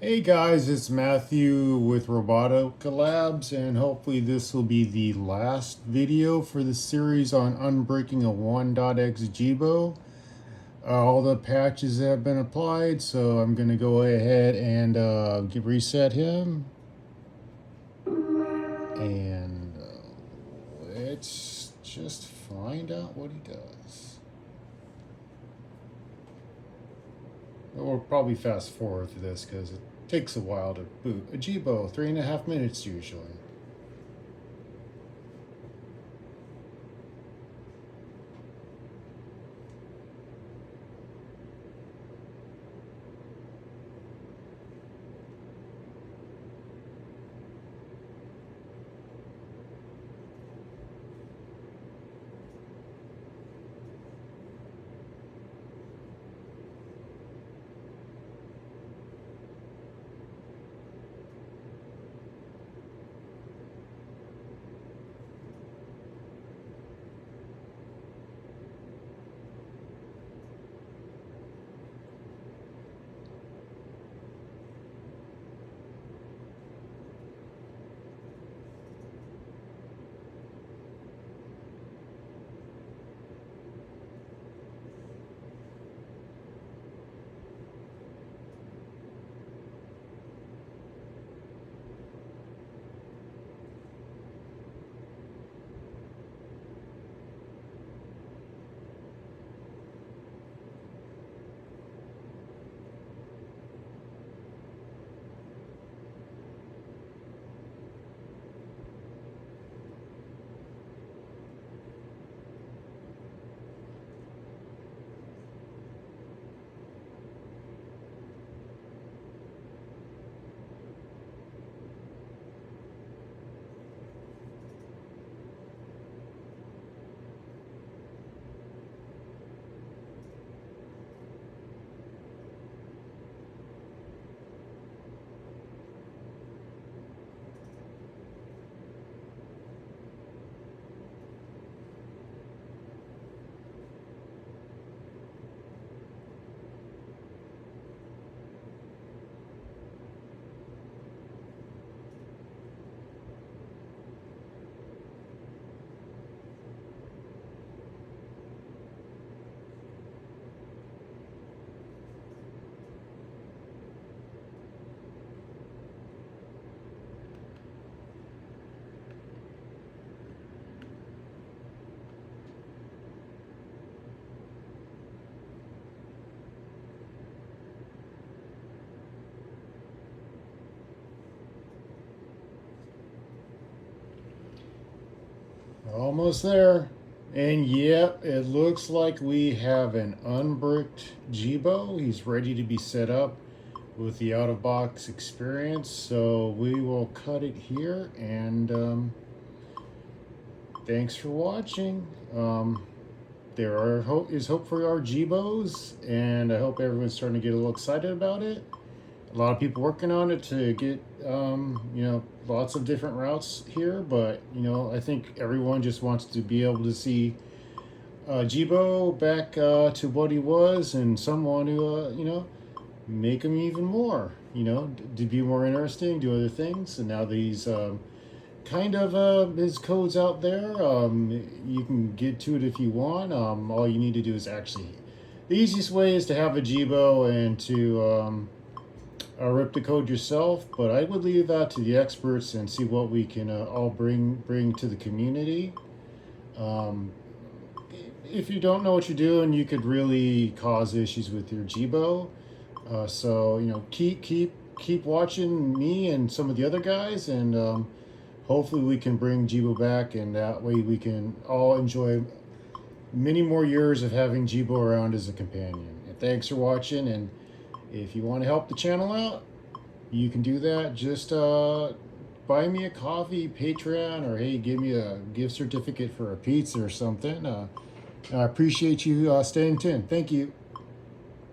Hey guys, it's Matthew with Robotica Labs, and hopefully this will be the last video for the series on unbreaking a 1.x Jibo. All the patches have been applied, so I'm going to go ahead and reset him. And let's just find out what he does. We'll probably fast forward through this because it takes a while to boot a Jibo, 3.5 minutes usually. Almost there. And yep, it looks like we have an unbricked Jibo. He's ready to be set up with the out-of-box experience. So we will cut it here, and thanks for watching. Is hope for our Jibos, and I hope everyone's starting to get a little excited about it. A lot of people working on it to get lots of different routes here, but I think everyone just wants to be able to see Jibo back to what he was, and someone to make him even more, to be more interesting, do other things. And now that he's his code's out there, you can get to it if you want. All you need to do is actually, the easiest way is to have a Jibo and to rip the code yourself, but I would leave that to the experts and see what we can all bring to the community. If you don't know what you're doing, you could really cause issues with your Jibo. So keep watching me and some of the other guys, and hopefully we can bring Jibo back, and that way we can all enjoy many more years of having Jibo around as a companion. And thanks for watching, and if you want to help the channel out, you can do that. Just buy me a coffee, Patreon, or hey, give me a gift certificate for a pizza or something. I appreciate you staying tuned. Thank you.